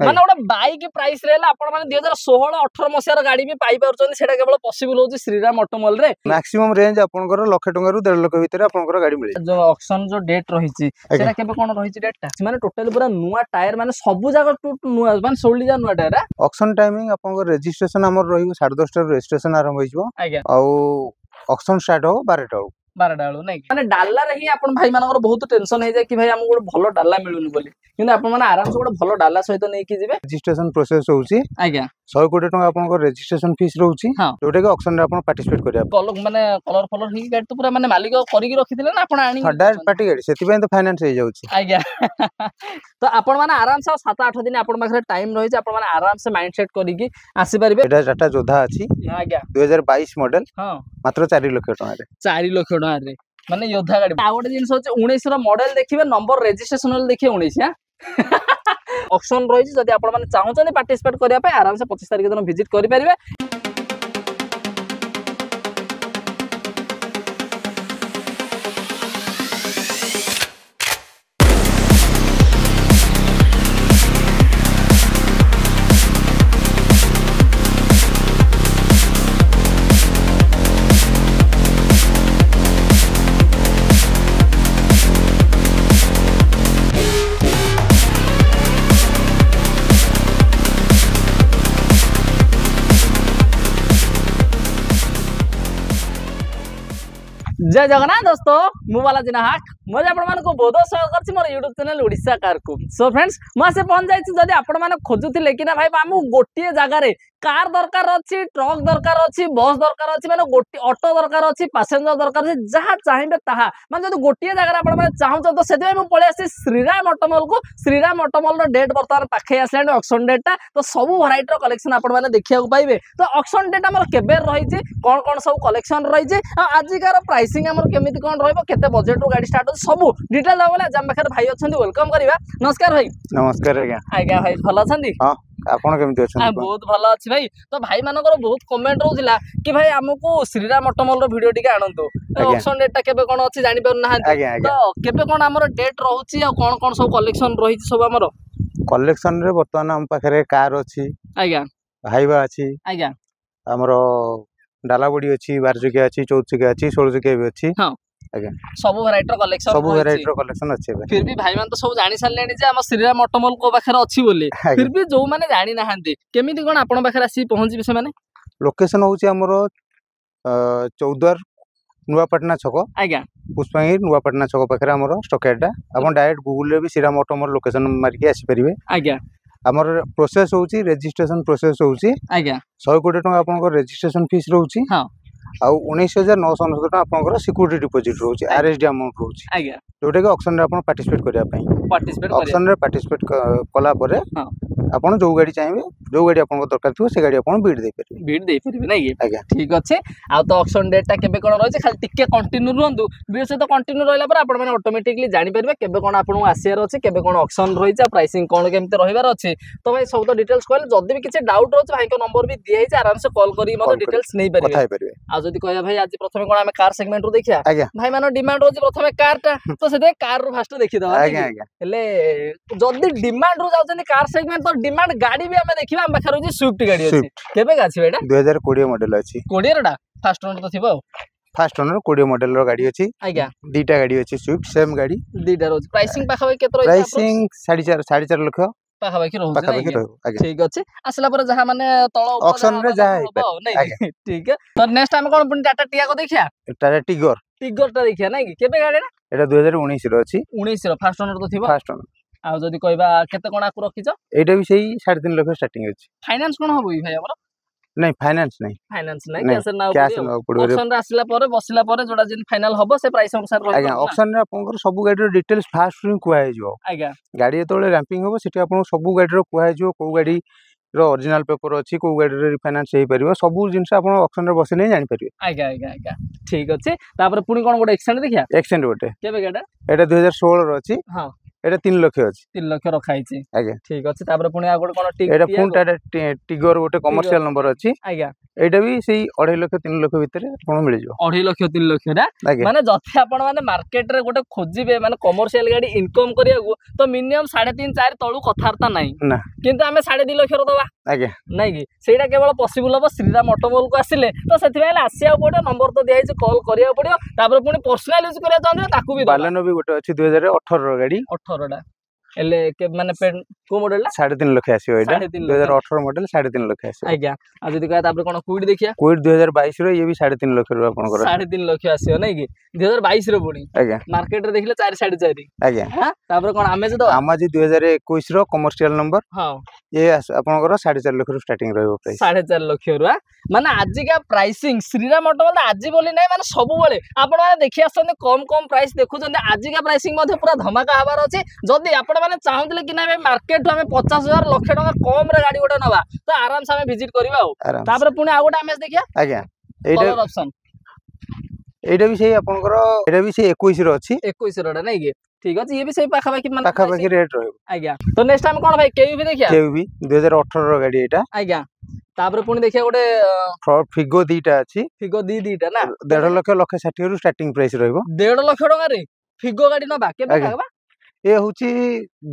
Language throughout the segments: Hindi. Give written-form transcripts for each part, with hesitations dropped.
माने गोटे बाइक प्राइस रे आपण माने 2016-18 मसियार गाड़ी भी पाई पाउछन सेटा केवल पॉसिबल होची श्रीराम ऑटोमॉल रे मैक्सिमम रेंज आपनकर लाख टंका रु 1.5 लाख भीतर आपनकर गाड़ी मिले जो ऑक्शन जो डेट रहिची सेटा केबे कोन रहिची डेट माने टोटल पूरा नुवा टायर माने सब जगह नुवा माने सोल्डी जा नुवा टायर ऑक्शन टाइमिंग आपनकर रजिस्ट्रेशन हमर रहिबो 10:30 रजिस्ट्रेशन आरंभ होइबो आ ऑक्शन स्टार्ट हो 12टा 12टा नहीं माने डाला रे ही आपण भाई मानकर बहुत टेंशन हे जाय कि भाई हमको गोटे भलो डाला मिलुनी बोली किंतु आपण माने आराम से गोटे भलो डाला सहित नै कि जिवे रजिस्ट्रेशन प्रोसेस होउची आज्ञा 100 कोटी टंका आपन को रजिस्ट्रेशन फीस रहउची जोटे के ऑक्शन रे आपन पार्टिसिपेट करिया कलर माने कलर फलर ही गाड़ी तो पूरा माने मालिक करी रखिथिले ना आपण आनी डायरेक्ट पार्टी गाड़ी सेति पे तो फाइनेंस हो जाउची आज्ञा तो आपण माने आराम से 7-8 दिन आपण माखरे टाइम रहि जे आपण माने आराम से माइंड सेट करी कि आसी परिबे एटा टाटा जोधा अछि आज्ञा 2022 मॉडल हां मात्र 4 लाख टंका रे 4 लाख टंका रे माने योद्धा गाड़ी आ गोटे जिंस होचे 19 रो मॉडल देखिबे नंबर रजिस्ट्रेशन वाला देखिए 19 हां ऑक्शन रही जदि आपण माने चाहउछन पार्टिसिपेट करिया पे आराम से 25 तारिख दिन विजिट करि परिबे जय जगन्नाथ दोस्तों मु बालाजी नाहक मुझे आपण को बहुत स्वागत करछि मोर YouTube चैनल ओडिशा कार को सो फ्रेंड्स मसे पहुंच जाइछि जदि आपण माने खोजुथिले कि ना भाई हमु गोटिए जगह रे कार दरकार अछि ट्रक दरकार अछि बस दरकार अछि माने गोटी ऑटो दरकार अछि पैसेंजर दरकार अछि जहा चाहिबे ताहा माने जदि गोटिए जगह रे आपण माने चाहू तो सेते मु पळे आसी श्रीराम ऑटोमॉल को श्रीराम ऑटोमॉल रो डेट वर्तमान पाखे आसलानी ऑक्शन डेट तो सब वैरायटी रो कलेक्शन आपण माने देखिया को पाइबे तो ऑक्शन डेट हमर केबे रहिछि कोन कोन सब कलेक्शन रहिछि आ आजिकार प्राइसिंग हमर केमिति कोन रहइबो केते बजट रो गाड़ी स्टार्ट सब डिटेल दबला जम बखर भाई अछंदी वेलकम करिवा नमस्कार भाई नमस्कार आज्ञा आज्ञा भाई भलो अछंदी हां आपण केमिति अछंदी बहुत भलो अछि भाई तो भाई मानकर बहुत कमेंट रहउथिला कि भाई हमको श्रीराम ऑटोमॉल रो वीडियो टिके आनंतो ऑक्शन डेट केबे कोन अछि जानि पर ना तो केबे कोन हमर डेट रहउछि आ कोन कोन सब कलेक्शन रहिछि सब हमर कलेक्शन रे वर्तमान हम पाखरे कार अछि आज्ञा हाइवा अछि आज्ञा हमर डाला बडी अछि 12 चकिया अछि 14 चकिया अछि 16 चकिया भी अछि हां आज्ञा सब वैरायटी रो कलेक्शन अछि फिर भी भाई मान तो सब जानि सारलेनी जे हम श्रीराम ऑटोमॉल को पाखरे अछि बोली फिर भी जो माने जानि नाहंती केमिति कोन आपण पाखरे आसी पहुंची से माने लोकेशन होउची हमर चौद्वार नुवापटना छक आज्ञा पुष्पांगी नुवापटना छक पाखरे हमर स्टॉकेटा आपण डायरेक्ट गूगल रे भी श्रीराम ऑटोमॉल लोकेशन मार के आसी परिबे आज्ञा हमर प्रोसेस होउची रजिस्ट्रेशन प्रोसेस होउची आज्ञा 100 कोटी टंका आपन को रजिस्ट्रेशन फीस रहउची हां आ 19990 टका आपन को सिक्योरिटी डिपॉजिट रहउची आरएसडी अमाउंट रहउची आज्ञा जोटे के ऑक्शन रे आपन पार्टिसिपेट करिया पई ऑक्शन रे पार्टिसिपेट कला परे हां आपन जो गाड़ी चाहिबे जो गाड़ी आपन को दरकार थियो से गाड़ी आपन बीड दे परिबे नै कि आज्ञा ठीक अछि आ तो ऑक्शन डेट ता केबे कोन रहै छै खाली टिके कंटिन्यू रहंतु वीडियो से तो कंटिन्यू रहला पर आपन माने ऑटोमेटिकली जानि परिबे केबे कोन आपन आसियार अछि केबे कोन ऑक्शन रहै छै प्राइसिंग कोन केमते रहिबार अछि तो भाई सब तो डिटेल्स कहले जदी भी किछ डाउट रहै भाई को नंबर भी दियै छै आराम से कॉल करी मते डिटेल्स नै परिबे आ जदी कहया भाई आज प्रथमे कोन हम कार सेगमेंट रो देखिया भाई मानो डिमांड रहै प्रथमे कार ता तो सेते कार रो फास्ट देखि दवा आज्ञा आज्ञा हेले जदी डिमांड रो जाउछन कार सेगमेंट तो डिमांड गाड़ी भी हम देखिबा हम बखर होची स्विफ्ट गाड़ी अछि केबे गाछि बेटा 2020 मॉडल अछि 20 रडा फास्ट ओनर तो थिबो फास्ट ओनर 20 मॉडल रो गाड़ी अछि आज्ञा दीटा गाड़ी अछि स्विफ्ट सेम गाड़ी दीटा रोज प्राइसिंग पाखा केत रहै प्राइसिंग 4.5 लाख पाखा बाकी रहउ ठीक अछि असला पर जहा माने तळ ऑक्शन रे जाय ठीक है तो नेक्स्ट टाइम कोन टाटा टियागो देखिया टाटा टिगर ता देखिया नै कि केबे गाड़ी ना एटा 2019 रो अछि 19 रो फास्ट ओनर तो थिबो फास्ट ओनर आ जदी कहबा केते कोन आकु रखिछ एटा भी सही 3.5 लाख स्टार्टिंग अछि फाइनेंस कोन होबो भाई हमर नहीं फाइनेंस नहीं कैश ना पड़ो ऑक्शन रे आसिला पर बसिला पर जोडा जिन फाइनल हबो से प्राइस अनुसार रहबो आज्ञा ऑक्शन रे आपन सब गाड़ी रो डिटेल्स फास्ट रू कुआ हे जो आज्ञा गाड़ी तोले रैंपिंग हबो सिटी आपन सब गाड़ी रो कुआ हे जो को गाड़ी रो ओरिजिनल पेपर अछि को गाड़ी रे रिफाइनेंस हे परिबो सब जिंस आपन ऑक्शन रे बसे नै जानि परिबे आज्ञा आज्ञा आज्ञा ठीक अछि तापर पुनी कोन गोटे एक्सटेंड देखिया एक्सटेंड गोटे केबे गाडा एटा 2016 रो अछि हां এটা 3 ଲକ୍ଷ ଅଛି 3 ଲକ୍ଷ ରଖା ହେଇଛି ଆଜ୍ଞା ଠିକ ଅଛି ତାପରେ ପୁଣି ଆଉ ଗୋଟେ କଣ ଏଇଟା ପୁଣି ଟିଗର ଗୋଟେ କମର୍ସିଆଲ ନମ୍ବର ଅଛି ଆଜ୍ଞା ଏଇଟା ବି ସେଇ 2.5 ଲକ୍ଷ 3 ଲକ୍ଷ ଭିତରେ ଆପଣ ମିଳିଯିବ 2.5 ଲକ୍ଷ 3 ଲକ୍ଷ ଟା ଆଜ୍ଞା ମାନେ ଯଦି ଆପଣ ମାନେ ମାର୍କେଟ ରେ ଗୋଟେ ଖୋଜିବେ ମାନେ କମର୍ସିଆଲ ଗାଡି ଇନକମ କରିବାକୁ ତ ମିନିମମ 3.5 4 ତଳୁ କଥାବାର୍ତ୍ତା ନାହିଁ ନା କିନ୍ତୁ ଆମେ 2.5 ଲକ୍ଷ ଦବା ଆଜ୍ଞା ନାଇଁ କି ସେଇଟା କେବଳ ପସିବୁଲ ହବ ଶ୍ରୀରାମ ଅଟୋମୋବାଇଲ କୁ ଆସିଲେ ତ ସେଥିପାଇଁ ହେଲେ ଆସିବାକୁ ପଡିବ ନମ୍ବର ତ ଦିଆହେଇଛି କଲ୍ କରିବାକୁ ପଡିବ ତାପରେ ପୁଣି ପର୍ସନାଲ ୟୁଜ କରିବାକୁ ଚାହୁଁଥିଲେ ତାକୁ ବି ବାଲେନୋ ବି ଗୋଟେ ଅଛି 2018 ର ଗାଡି 18 ଟା ହେଲେ ମାନେ କୋଉ ମଡେଲ ଟା 3.5 ଲକ୍ଷ ଆସିବ ଏଇଟା 3.5 ଲକ୍ଷ 2018 ମଡେଲ 3.5 ଲକ୍ଷ ଆସିବ ଆଜ୍ଞା ଆଉ ଯଦି କହିବା ତାପରେ କଣ କୁଇଟ ଦେଖିବା କୁଇଟ 2022 ର ଇଏ ବି 3.5 ଲକ୍ଷ ରୁ ଆପଣଙ୍କର 3.5 ଲକ୍ଷ ଆସିବ ନାଇଁ କି 2022 ର ପୁଣି ଆଜ୍ଞା ମାର୍କେଟ ରେ ଦେଖିଲେ 4 4.5 ଆଜ୍ଞା ତାପରେ କଣ ଆମେ ଯଦି ଆମାଜି 2021 ର କମର୍ସିଆଲ ନମ୍ବର ହଁ ଏ ଆପଣଙ୍କର 4.5 ଲକ୍ଷ ରୁ ଷ୍ଟାର୍ଟିଂ ରହିବ ପ୍ରାଇସ୍ 4.5 ଲକ୍ଷ ରୁ ମାନେ ଆଜିକା ପ୍ରାଇସିଂ ଶ୍ରୀରାମ ଅଟୋମୋବାଇଲ ଆଜି ବୋଲି ନାହିଁ ମାନେ ସବୁବେଳେ ଆପଣ ମାନେ ଦେଖି ଆସୁଛନ୍ତି କମ କମ ପ୍ରାଇସ୍ ଦେଖୁଛନ୍ତି ଆଜିକା ପ୍ରାଇସିଂ ମଧ୍ୟ ପୁରା ଧମାକା ହବାର ଅଛି ଯଦି ଆପଣ ମାନେ ଚାହୁଁଥିଲେ କି ନାଇଁ ମାର୍କେଟ ରୁ ଆମେ 50,000 ଲକ୍ଷ ଟଙ୍କା କମ ରେ ଗାଡି ଗୋଟେ ନବା ତ ଆରାମସେ ଆମେ ଭିଜିଟ କରିବା ଆଉ ତାପରେ ପୁଣି ଆଉ ଗୋଟେ ଆମେ ଦେଖିବା ଆଜ୍ଞା ଏଇଟା କଲର ଅପସନ ଏଇଟା ବି ସେଇ ଆପଣଙ୍କର ଏଇଟା ବି ସେଇ 21 ର ଅଛି 21 ର ନାଇଁ କି ठीक ଅଛି ଇଏ ବି ସେଇ ପାଖାପାଖି ମାନେ ପାଖାପାଖି ରେଟ୍ ରହିବ ଆଜ୍ଞା ତ ନେକ୍ସଟ ଆମେ କଣ ଭାଇ କେବି ଦେଖିବା କେବି 2018 ର ଗାଡି ଏଇଟା ଆଜ୍ଞା ତାପରେ ପୁଣି ଦେଖିବା ଗୋଟେ ଫିଗୋ ଦିଟା ଅଛି ଫିଗୋ ଦିଟା ନା 1.5 ଲକ୍ଷ 160 ରୁ ଷ୍ଟାର୍ଟିଂ ପ୍ରାଇସ୍ ରହିବ 1.5 ଲକ୍ଷ ଟଙ୍କାରେ ଫିଗୋ ଗାଡି ନବା କେବେ ନବା ଏ ହଉଛି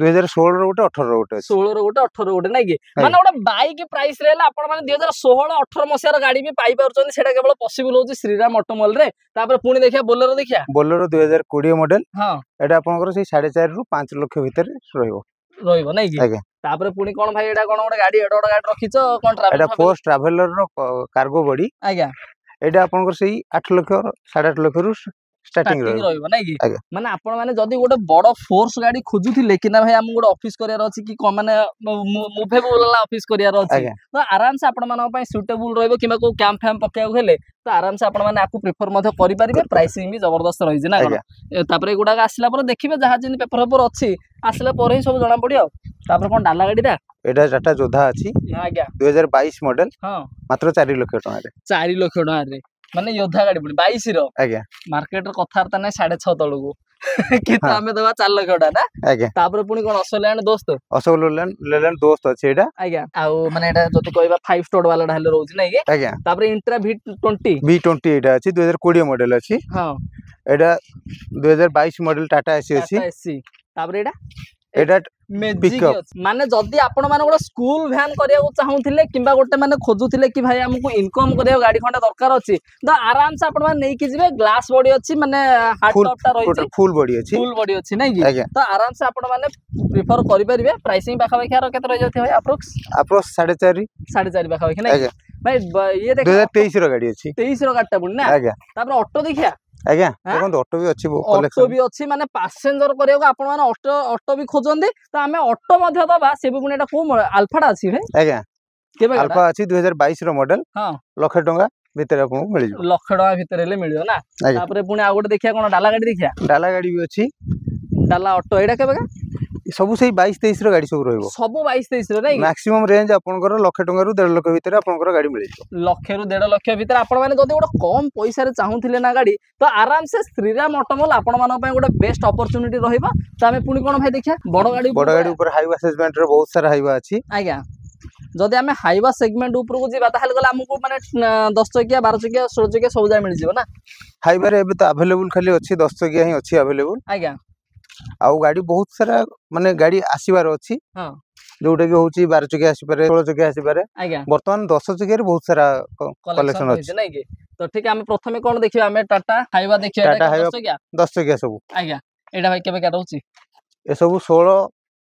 2016 ର ଗୋଟେ 18 ର ଗୋଟେ ଅଛି 16 ର ଗୋଟେ 18 ର ଗୋଟେ ନାଇଁ କି ମାନେ ଗୋଟେ ବାଇକ୍ ପ୍ରାଇସ୍ ରେ ହେଲେ ଆପଣ ମାନେ 2016 18 ମସିହାର ଗାଡି ବି ପାଇ ପାରୁଛନ୍ତି ସେଟା କେବଳ ପସିବଲ ହଉଛି ଶ୍ରୀରାମ ଅଟୋମୋବାଇଲ ରେ ତାପରେ ପୁଣି ଦେଖିବା ବୋଲେରୋ ଦେଖିବା ବୋଲେରୋ 2020 ମଡେଲ ହଁ ଏଟା ଆପଣଙ୍କର ସେଇ 4.5 ରୁ 5 ଲକ୍ଷ ଭିତରେ ରହିବ ନାଇଁ କି ଆଜ୍ଞା ତାପରେ ପୁଣି କଣ ଭାଇ ଏଟା କଣ ଗୋଟେ ଗାଡି ଏଡ ଗାଡି ରଖିଛ କଣ ଏଟା ଫୋର୍ସ ଟ୍ରାଭେଲର ର କାର୍ଗୋ ବଡି ଆଜ୍ଞା ଏଟା ଆପଣଙ୍କର ସେଇ 8 ଲକ୍ଷ 8.5 ଲକ୍ଷ ରୁ ଷ୍ଟାର୍ଟିଂ ରହିବ ନାଇଁ କି ମାନେ ଆପଣ ମାନେ ଯଦି ଗୋଟେ ବଡ ଫୋର୍ସ ଗାଡି ଖୋଜୁଥିଲେ କି ନା ଭାଇ ଆମକୁ ଗୋଟେ ଅଫିସ କରିବାର ଅଛି କି ମାନେ ମୁଭେବୁଲ ଅଫିସ କରିବାର ଅଛି ତ ଆରାମସେ ଆପଣ ମାନଙ୍କ ପାଇଁ ସୁଇଟେବୁଲ ରହିବ କିମ୍ବା କୋଉ କ୍ୟାମ୍ପ ଫ୍ୟାମ୍ପ ପକେଇବାକୁ ହେଲେ ତ ଆରାମସେ ଆପଣ ମାନେ ଆକୁ ପ୍ରିଫର ମଧ୍ୟ କରିପାରିବେ ପ୍ରାଇସିଂ ବି ଜବରଦସ୍ତ ରହିଛି ନା କଣ ତାପରେ ଏଗୁଡାକ ଆସିଲା ପରେ ଦେଖିବେ ଯାହା ଯେମିତି ପେପର ଫେପର ଅଛି ଆସିଲା ପରେ ହିଁ ସବୁ ଜଣା ପଡିବ ଆଉ ତାପରେ କଣ ଡାଲା ଗାଡିଟା ଏଟା ଟାଟା ଯୋଦ୍ଧା ଅଛି ଆଜ୍ଞା 2022 ମଡେଲ ହଁ ମାତ୍ର 4 ଲକ୍ଷ ଟଙ୍କାରେ 4 ଲକ୍ଷ ଟଙ୍କାରେ ମାନେ ଯୋଦ୍ଧା ଗାଡି ପୁଣି 22 ର ଆଜ୍ଞା ମାର୍କେଟ ର କଥାବାର୍ତ୍ତା ନାହିଁ 6.5 ତଳକୁ କିନ୍ତୁ ଆମେ ଦବା 4 ଲକ୍ଷ ଟଙ୍କା ନା ଆଜ୍ଞା ତାପରେ ପୁଣି କଣ ଅସୋଲାଣ୍ଡ ଦୋସ୍ତ ଲେଲାଣ୍ଡ ଦୋସ୍ତ ଅଛି ଏଇଟା ଆଜ୍ଞା ଆଉ ମାନେ ଏଟା ଯଦି କହିବା 5 ଷ୍ଟୋର ବାଲାଟା ହେଲେ ରହୁଛି ନାଇଁ କି ଆଜ୍ଞା ତାପରେ ଇଣ୍ଟ୍ରା V20 ଏଇଟା ଅଛି 2020 ମଡେଲ ଅଛି ହଁ ଏଇଟା 2022 ମଡେଲ ଟାଟା ଏସି ଅଛି ତାପରେ ଏଇଟା ମ୍ୟାଜିକ୍ ମାନେ ଯଦି ଆପଣ ମାନେ ଗୋଟେ ସ୍କୁଲ ଭ୍ୟାନ କରିବାକୁ ଚାହୁଁଥିଲେ କିମ୍ବା ଗୋଟେ ମାନେ ଖୋଜୁଥିଲେ କି ଭାଇ ଆମକୁ ଇନକମ କରିବାକୁ ଗାଡି ଖଣ୍ଡେ ଦରକାର ଅଛି ତ ଆରାମସେ ଆପଣ ମାନେ ନେଇକି ଯିବେ ଗ୍ଲାସ ବଡି ଅଛି ମାନେ ହାର୍ଡ ଟପ୍ ଟା ରହିଛି ଫୁଲ ବଡି ଅଛି ନାଇଁ କି ତ ଆରାମସେ ଆପଣ ମାନେ ପ୍ରିଫର କରିପାରିବେ ପ୍ରାଇସିଂ ପାଖାପାଖି ଆର କେତେ ରହିଯାଉଛି ଭାଇ ଆପ୍ରୋକ୍ସ 4.5 ପାଖାପାଖି ନାଇଁ ଭାଇ ଇଏ ଦେଖ 2023 ର ଗାଡି ଅଛି 23 ର ଗାଡିଟା ପୁଣି ନା ତାପରେ ଅଟୋ ଦେଖିଆ ଆଜ୍ଞା ଦେଖନ୍ତୁ ଅଟୋ ବି ଅଛି ଅଟୋ ବି ଅଛି ମାନେ ପାସେଞ୍ଜର କରିବାକୁ ଆପଣ ମାନେ ଅଟୋ ବି ଖୋଜନ୍ତି ତ ଆମେ ଅଟୋ ମଧ୍ୟ ଦବା ସେ ବି ପୁଣି ଏଟା କୋଉ ଆଲଫାଟା ଅଛି ଭାଇ ଆଜ୍ଞା କେବେ ଆଲଫା ଅଛି 2022 ର ମଡେଲ ହଁ ଲକ୍ଷ ଟଙ୍କା ଭିତରେ ଆପଣଙ୍କୁ ମିଳିଯିବ ଲକ୍ଷ ଟଙ୍କା ଭିତରେ ହେଲେ ମିଳିବ ନା ତାପରେ ପୁଣି ଆଉ ଗୋଟେ ଦେଖିବା କଣ ଡାଲା ଗାଡି ଦେଖିବା ଡାଲା ଗାଡି ବି ଅଛି ଡାଲା ଅଟୋ ଏଇଟା କେବେ ସବୁ ସେଇ 22-23 ର ଗାଡି ସବୁ ରହିବ ସବୁ 22-23 ର ନାଇଁ मैक्सिमम रेंज आपनकर लक्ष टଙ୍କା ରୁ 1.5 ଲକ୍ଷ ଭିତରେ आपनकर गाड़ी मिल जिवो लक्ष ରୁ 1.5 ଲକ୍ଷ ଭିତରେ ଆପଣ ମାନେ ଯଦି ଗୋଟେ କମ ପଇସା ରେ ଚାହୁଁଥିଲେ ନା गाड़ी ତ आराम से श्रीराम ऑटोमोबाइल आपण मान ପାଇଁ ଗୋଟେ बेस्ट अपॉर्चुनिटी ରହିବ ତ ଆମେ पुणी कोन भाई देखिया बड़ गाड़ी ऊपर हाईवा सेगमेंट रे बहुत सारा हाईवा अछि आज्ञा जदि आमे हाईवा सेगमेंट ऊपर को जीवा ताहले गला हमको माने 10 चकिया 12 चकिया 16 चकिया सब जा मिल जिवो ना हाईवा रे एबे तो अवेलेबल खाली अछि 10 चकिया ही अछि अवेलेबल आज्ञा आउ गाड़ी बहुत सारा माने गाड़ी आसीबार अछि हां जोटा कि होची 12 चकिया आसी पारे 16 चकिया आसी पारे वर्तमान 10 चकिया रे बहुत सारा कलेक्शन अछि नै कि तो ठीक आमे प्रथमे कोन देखिबा आमे टाटा हाईवा देखिबा टाटा 10 चकिया सब आज्ञा एडा भाई केबे का रहउची ए सब 16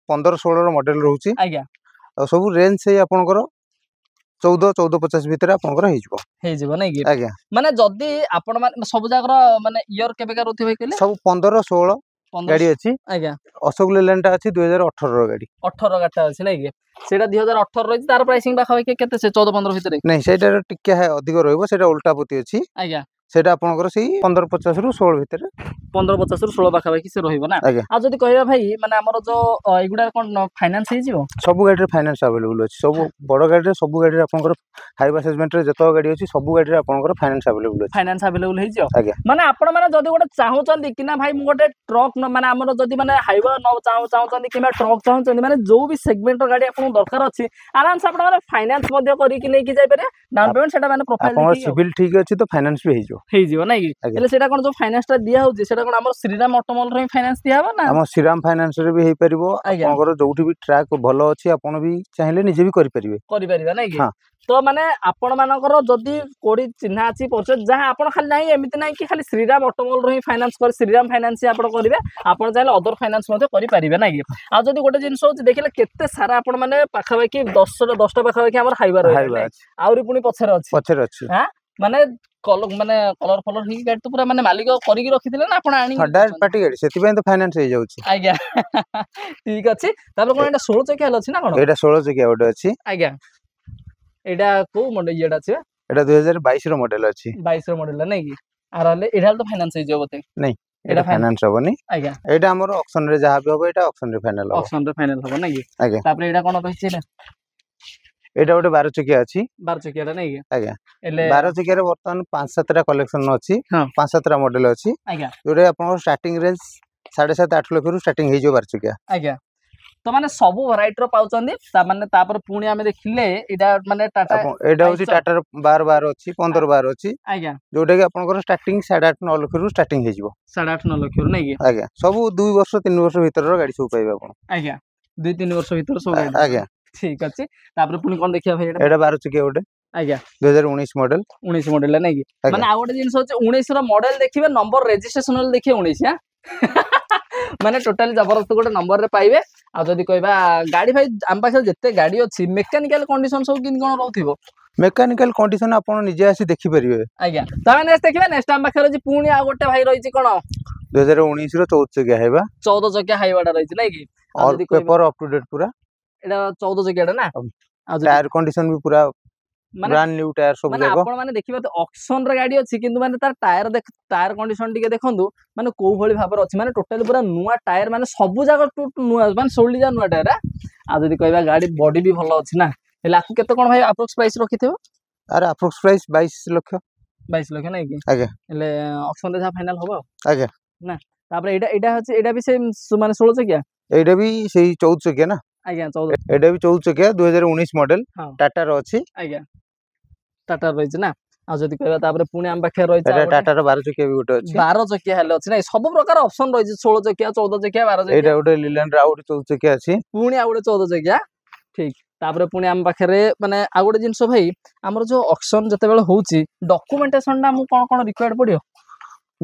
15 16 रो मॉडल रहउची आज्ञा आ सब रेंज से आपनकर 14-1450 भीतर आपनकर हे जिवो नै कि आज्ञा माने जदी आपण माने सब जागर माने ईयर केबे का रहउथि भाई कहले सब 15 16 गाड़ी अछि आज्ञा अशोक लेलैंड टा अछि 2018 रो गाड़ी 18 गाटा अछि नै कि सेटा 2018 रहि तार प्राइसिंग बाखा केते से 14 15 भीतर नै सेटा टिके है अधिक रहइबो सेटा उल्टा पोती अछि आज्ञा सेटा आपनकर सेही 1550 रु 16 भितर 1550 रु 16 पाखापाखि से रहिबो ना आ जदी कहबा भाई माने हमर जो एगुडा कोन फाइनांस हे जिवो सब गाड़ी रे फाइनांस अवेलेबल अछि सब बड़ गाड़ी रे सब गाड़ी रे आपनकर हाईवे सेगमेंट रे जतो गाड़ी अछि सब गाड़ी रे आपनकर फाइनांस अवेलेबल अछि फाइनांस अवेलेबल हे जिवो माने आपण माने जदी गोटे चाहू चंदी कि ना भाई मु गोटे ट्रक माने हमर जदी माने हाईवे न चाहू चंदी कि ट्रक चाहू चंदी माने जो भी सेगमेंट रो गाड़ी आपन दरकार अछि आराम से आपण माने फाइनांस मध्ये करी कि नै कि जाय पारे डाउन पेमेंट सेटा माने प्रोफाइल आपन सिविल ठीक अछि तो फाइनांस भी हे जिवो नै कि एले सेटा कोन जो फाइनांस टा दिया होउची सेटा कोन हमर श्रीराम ऑटोमोबाइल रे फाइनांस दिया हो ना हम श्रीराम फाइनांस रे भी हे परिबो आपनकर जोठी भी ट्रैक भलो अछि आपन भी चाहिले निजे भी करि परिबे नै कि तो माने आपण मानकर जदी कोडी चिन्हा अछि परसे जहा आपण खाली नै एमिति नै कि खाली श्रीराम ऑटोमोबाइल रे फाइनांस कर श्रीराम फाइनांस आपण करिवे आपण चाहिले अदर फाइनांस मध्ये करि परिबे नै कि आ जदी गोटे जिंस होची देखिले केते सारा आपण माने पाखाबाकी 10 टा पाखाबाकी हमर हाईवे रे आउरी पुनी पछरे अछि हां माने कलर फलर ही गाड़ी तो पूरा माने मालिक करी की रखिथिले ना आपण आनी डायरेक्ट पार्टी गाड़ी सेति पे तो फाइनांस हे जाउची आज्ञा ठीक अछि तापर कोन एटा 16 चकिया अछि ना कोन एटा 16 चकिया ओटे अछि आज्ञा एटा को मॉडल एटा अछि एटा 2022 रो मॉडल अछि 22 रो मॉडल नै कि आरले एडा तो फाइनांस हे जो बते नै एटा फाइनांस होबनी आज्ञा एटा हमर ऑक्शन रे जहा भी होबो एटा ऑक्शन रे फाइनल होबो नै कि आज्ञा तापर एडा कोन कहिछि ना एटा गोटे 12 चकिया अछि 12 चकिया नै कि आज्ञा एले 12 चकिया रे वर्तमान 5-7 टा कलेक्शन अछि 5-7 टा मॉडल अछि आज्ञा जोरे आपन स्टार्टिंग रेंज 7.5-8 लाख रु स्टार्टिंग हे जो 12 चकिया आज्ञा तो माने सब वैरायटी रो पाउचंदी ता माने तापर पुणी हमें देखिले एडा माने टाटा एडा होची टाटा 12 अछि 15 अछि आज्ञा जोटा कि आपनकर स्टार्टिंग 8.5-9 लाख रु स्टार्टिंग हे जिवो 8.5-9 लाख रु नै कि आज्ञा सब 2 वर्ष 3 वर्ष भीतर रो गाड़ी सब पाइबे आपन आज्ञा 2-3 वर्ष भीतर सब गाड़ी आज्ञा ठीक अछि तापर पुणी कोन देखिया भाई एडा 12 चकिया ओटे आज्ञा 2019 मॉडल 19 मॉडल नै कि माने आ गोटे जिंस होचे 19 रो मॉडल देखिबे नंबर रजिस्ट्रेशन वाला देखिए 19 हां माने टोटल जबरदस्त गोटे नंबर रे पाइबे आ जदी कहबा गाड़ी भाई हम पाखे जत्ते गाड़ी अछि मेकानिकल कंडीशन सब किन कोन रहथिबो मेकानिकल कंडीशन आपण निजे आसी देखि परिबे आज्ञा तमे नेक्स्ट देखिबे नेक्स्ट हम पाखे रही पुणी आ गोटे भाई रहिछि कोन 2019 रो 14 चकिया हेबा 14 चकिया हाईवाडा रहिछि नै कि और पेपर अप टू डेट पूरा एडा 14 चकियाडा ना टायर कंडीशन भी पूरा ब्रांड न्यू टायर सब माने आपण माने देखिबे तो ऑक्शन रे गाड़ी अछि किंतु माने तार टायर कंडीशन टिके देखंदु माने को भली भाबर अछि माने टोटल पूरा नुवा टायर माने सब जागा नुवा माने सोली जा नुवा टायर आ जदी कहबा गाड़ी बॉडी भी भलो अछि ना हेला आकु केते कोन भाई अप्रोक्स प्राइस रखिथेबो अरे अप्रोक्स प्राइस 22 लाख 22 लाख नै कि आज्ञा हेले ऑक्शन रे जा फाइनल होबो आज्ञा ना तापर एडा अछि एडा भी सेम माने 16 चकिया एडा भी सेही 14 चकिया ना आज्ञा 14 एडा भी 14 चकिया 2019 मॉडल टाटा रो अछि आज्ञा टाटा रहिछ ना आ जदी कहबा तापर पुणी हम पाखे रहिछ एडा टाटा रो 12 चकिया भी गोटे अछि 12 चकिया हेले अछि नै सब प्रकार ऑप्शन रहिछ 16 चकिया 14 चकिया 12 चकिया एडा गोटे लीलैंड रा गोटे 14 चकिया अछि पुणी आ गोटे 14 चकिया ठीक तापर पुणी हम पाखे रे माने आ गोटे जिंस भाई हमर जो ऑक्शन जते बेले होउची डॉक्यूमेंटेशन ना मु कोन रिक्वायर्ड पडियो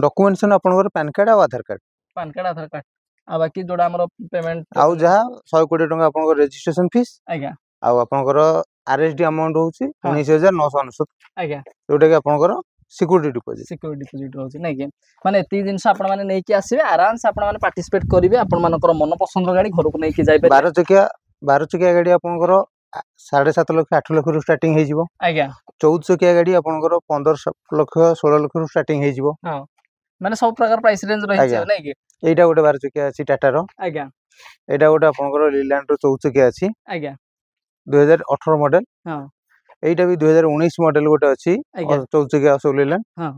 डॉक्यूमेंटेशन आपनकर पैन कार्ड आ आधार कार्ड आ बाकी जोडा हमर पेमेंट आ जहा 100 कोटी टंका आपनकर रजिस्ट्रेशन फीस आज्ञा आ आपनकर आरएसडी अमाउंट होउची 19999 आज्ञा जोटा कि आपनकर सिक्योरिटी डिपॉजिट रहउची नै कि माने एती जिंस आपण माने नै कि आसीबे आराम से आपण माने पार्टिसिपेट करिवे आपण मानकर मन पसंद गाड़ी घर को नै कि जाय पे 12 चकिया गाड़ी आपनकर 7.5 लाख 8 लाख रु स्टार्टिंग हे जिवो आज्ञा 14 चकिया गाड़ी आपनकर 15 लाख 16 लाख रु स्टार्टिंग हे जिवो हां माने सब प्रकार प्राइस रेंज रही छै नै कि एटा गोटे 12 चकिया अछि टाटा रो आज्ञा एटा गोटे आपनकर लीलैंड रो 14 चकिया अछि आज्ञा 2018 मॉडल हां एटा भी 2019 मॉडल गोटे अछि 14 चकिया सब लीलैंड हां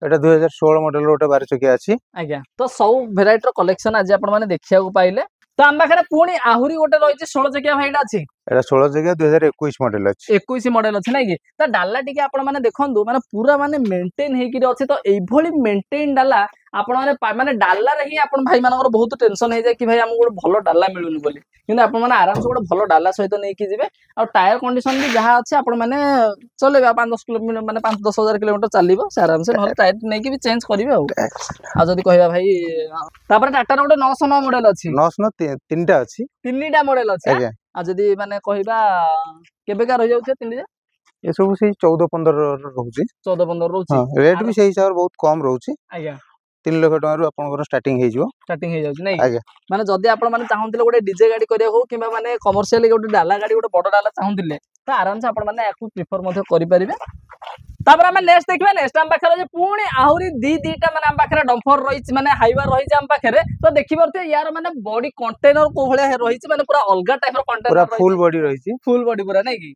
एटा 2016 मॉडल गोटे 12 चकिया अछि आज्ञा तो सब वेराइटी रो कलेक्शन आज आपण माने देखिया को पाइले तो हम पाखे पुणी आहुरी गोटे रही 16 चकिया भाईटा अछि एटा 16 चकिया 2021 मॉडल अछि 21 मॉडल अछि नै कि त डाला टिके आपण माने देखंदु माने पूरा माने मेंटेन हे कि अछि तो एई भली मेंटेन डाला आपण माने डाला रे ही आपण भाई मानकर बहुत टेंशन हे जाय कि भाई हमको गोटे भलो डाला मिलुनी बोली किंतु आपण माने आराम से गोटे भलो डाला सहित नै कि जिवे आ टायर कंडीशन भी जहा अछि आपण माने चलेबा 5-10 किलोमीटर माने 5-10 हजार किलोमीटर चलीबो से आराम से न टायर नै कि भी चेंज करिवे आ जदी कहबा भाई तापर टाटा रो गोटे 909 मॉडल अछि 909 तीनटा अछि तीनटा मॉडल अछि आ जदी माने कहबा केबे का रह जाउछे तीनटा ए सब से 14-15 रहउची 14-15 रहउची हां रेट भी सही हिसाब बहुत कम रहउची आज्ञा 3 लाख टका रु आपनकर स्टार्टिंग हे जिवो स्टार्टिंग हे जाउछ नै आज्ञा माने जदी आपण माने चाहंतिले गोटे डीजे गाड़ी करिया हो किबा माने कमर्शियल गोटे डाला गाड़ी गोटे बड़ डाला चाहंतिले त आराम से आपण माने याकू प्रेफर मध्ये करि परिबे तापर आम नेक्स्ट देखा नेक्स्ट आम पाखे पुणी आहरी दीटा माने आम पाखे डम्फर रही माने हाइवा रही आम पाखे तो देखिए यार माने बॉडी कंटेनर को भाया रही माने पूरा अलग टाइप कंटेनर पूरा फुल बॉडी रही फुल बॉडी पूरा नहीं कि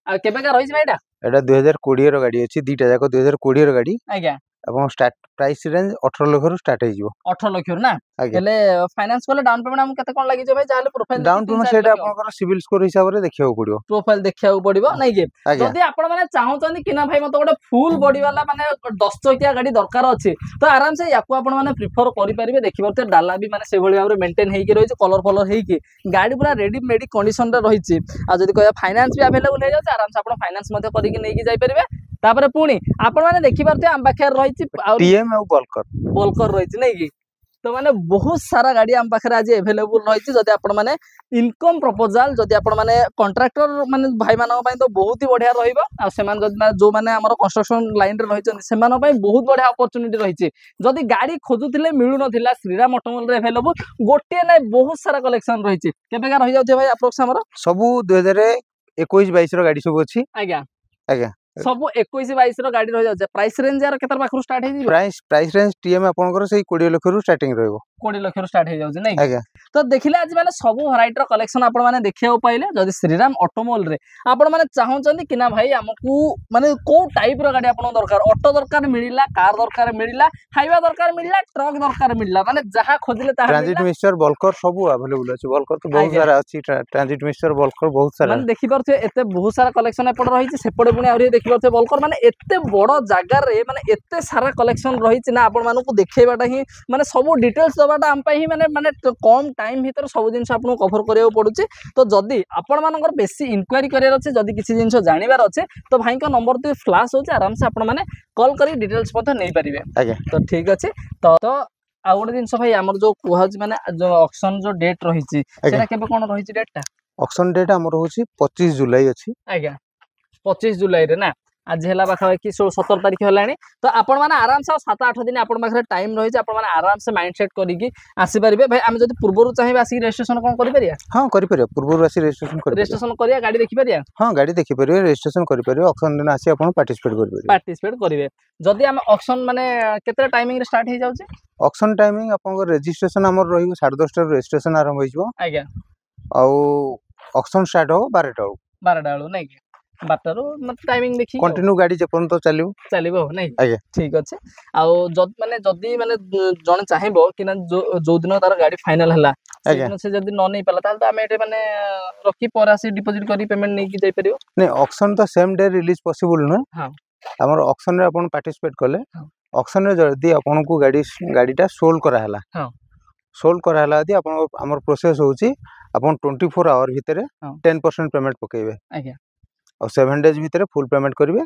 आ केबेका रही भाईटा एटा 2020 रो गाड़ी अछि दीटा जाको 2020 रो गाड़ी आज्ञा अपन स्टार्ट प्राइस रेंज 18 लाख रु स्टार्ट हेजिवो 18 लाख रु ना हेले फाइनेंस कोले डाउन पेमेंट हम केते कोन लागि जे भाई जाले प्रोफाइल डाउन पेमेंट सेटा आपनकर सिविल स्कोर हिसाब रे देखियो पड़ियो प्रोफाइल देखियो पड़िबो नै के जदी आपण माने चाहउचंदी कि ना भाई मते गोटे फुल बॉडी वाला माने 10 चकिया गाड़ी दरकार अछि तो आराम से याको आपण माने प्रिफर करि परिबे देखि परते डाला भी माने से भली भाबरे मेंटेन हेइ के रहि छै कलर फलर हेइ के गाड़ी पूरा रेडी मेडी कंडीशन रे रहि छै आ जदी कहया फाइनेंस भी अवेलेबल हे जाय आराम से आपण फाइनेंस मते करि के नै कि जाय परिबे तापर पुणी आपण माने देखि परते आम पाखे रहि छै टीएम और बल्कर रही नहीं कि तो माने बहुत सारा गाड़ी आम पाखे आज एवेलेबल रही जदि आपण माने इनकम प्रपोजल जदि आपण माने कॉन्ट्रैक्टर माने भाई मानन पई तो बहुत ही बढ़िया रहिबो आ सेमान जो माने हमर कंस्ट्रक्शन लाइन रे रहिछन सेमान पई बहुत बढ़िया अपॉर्चुनिटी रहिछि जदि गाड़ी खोजुथिले मिलु नथिला श्रीराम ऑटोमोबाइल रे अवेलेबल गोटे नै बहुत सारा कलेक्शन रहिछि केबे का रहि जाउथे भाई अप्रोक्स हमर सब 2021 22 रो गाड़ी सब अछि आज्ञा आज्ञा सब 21 22 रो गाड़ी रहि जाउछे प्राइस रेंज यार केतर पाखरु स्टार्ट हे जी प्राइस रेंज टीएम आपनकर सही 20 लाख रु स्टार्टिंग रहबो 20 लाख रु स्टार्ट हे जाउछे नै आज्ञा तो देखिले आज माने सब वैरायटी रो कलेक्शन आपण माने देखियो पाइले जदि श्रीराम ऑटोमोबाइल रे आपण माने चाहउचंदी कि ना भाई हमकु माने को टाइप रो गाड़ी आपण दरकार ऑटो दरकार मिलिला कार दरकार मिलिला हाईवा दरकार मिलिला ट्रक दरकार मिलिला माने जहा खोजिले ताहा ट्रांजिट मिक्सचर बल्कर सब अवेलेबल अछि बल्कर तो बहुत सारा अछि ट्रांजिट मिक्सचर बल्कर बहुत सारा माने देखि परथे एते बहुत सारा कलेक्शन एपड रही छै सेपड पुनी आउरी देखि परथे बल्कर माने एते बड़ जागा रे माने एते सारा कलेक्शन रही छै ना आपण मानको देखैबाटा ही माने सब डिटेल्स दबाटा हम पई ही माने माने कम टाइम भीतर सब जिंस आपन कवर करियो पडुची तो जदी आपण मानकर बेसी इंक्वायरी करियर अछि जदी किछि जिंस जानिबार अछि तो भाई का नंबर तो फ्लैश होचे आराम से आपण माने कॉल करी डिटेल्स पथ नै परिबे आज्ञा तो ठीक अछि तो आ गोटे जिंस भाई हमर जो कुहाज माने जो ऑक्शन जो डेट रही छी सेना केबे कोन रही छी डेटटा ऑक्शन डेट हमर होची 25 जुलाई अछि आज्ञा 25 जुलाई रे ना आज है पाखापाखि 17 तारीख है तो आपण मैंने आराम से 7-8 दिन आपण पाखे टाइम रही आपण मैंने आराम से माइंड सेट करके आसीपारे भाई आम जब पूर्व चाहिए आसिक रजिस्ट्रेशन कौन कर हाँ कर पूर्व आसी रजिस्ट्रेशन करिया गाड़ी देखि परिया हाँ गाड़ी देखि परिया रजिस्ट्रेशन कर परिया ऑक्शन दिन आसी आपण पार्टिसिपेट करिवे जदी हम ऑक्शन माने केते टाइमिंग रे स्टार्ट हे जाउछे ऑक्शन टाइमिंग आपण रजिस्ट्रेशन हमर रहिबो 12:30 रजिस्ट्रेशन आरंभ होइबो आज्ञा आ ऑक्शन स्टार्ट हो 12टा 12टा नै बाटर मतलब टाइमिंग देखि कंटिन्यू गाड़ी जेपन तो चलिबो नै आज्ञा ठीक अछि आ जदी माने जण चाहिबो कि ना जो दिन तार गाड़ी फाइनल हला से जदी न नै पला ताल त हम एटे माने रखी परासी डिपॉजिट करी पेमेंट नै कि जाय परियो नै ऑक्शन तो सेम डे रिलीज पॉसिबल न हां हमर ऑक्शन रे अपन पार्टिसिपेट करले ऑक्शन रे जदी अपन को गाड़ीटा सोल्ड करा हला हां सोल्ड करा हला यदि अपन हमर प्रोसेस होची अपन 24 आवर भीतर 10% पेमेंट पकेबे आज्ञा और 7 डेज भीतर फुल पेमेंट करिवे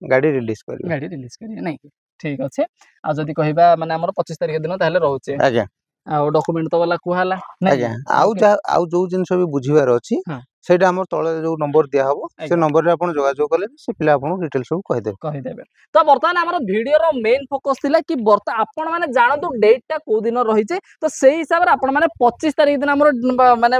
गाड़ी रिलीज करिवे नै ठीक अछि आ जदी कहिबा माने हमर 25 तारिख दिन ताले रहउचे आज्ञा आ डॉक्यूमेंट तो वाला कुहाला आज्ञा आउ जो जिंस भी बुझिबार अछि सेटा हमर तळे जो नंबर दिया हबो से नंबर रे आपण जोगाजोग कले से पिला आपण डिटेल सब कहि देबे तो वर्तमान हमर वीडियो रो मेन फोकस थिला कि आपण माने जानतो डेट टा को दिन रही छे तो सेही हिसाब रे आपण माने 25 तारिख दिन हमर माने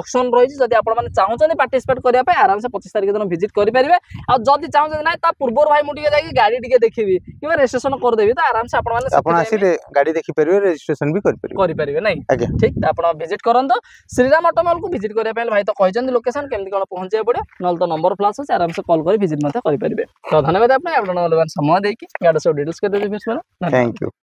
ऑक्शन रही छे जदी आपण माने चाहौ छन पार्टिसिपेट करिया पे आराम से 25 तारिख दिन विजिट करि परिबे आ जदी चाहौ छन नै ता पूर्वर भाई मुटिके जाई गाड़ी टिके देखिबी किबा रजिस्ट्रेशन कर देबी तो आराम से आपण माने आपण आसी गाड़ी देखि परिबे रजिस्ट्रेशन भी करि परिबे नै ठीक आपण विजिट करंतो श्रीराम ऑटोमोबाइल को विजिट करिया पे भाई तो कहजन लोकेशन केमति कोन पहुंचे पड़े नल तो नंबर फ्लैश हो आराम से कॉल कर विजिट मते करि परिबे तो धन्यवाद आपने समय देकी गाड़ी सब डिटेल्स कर देबे फिर थैंक यू।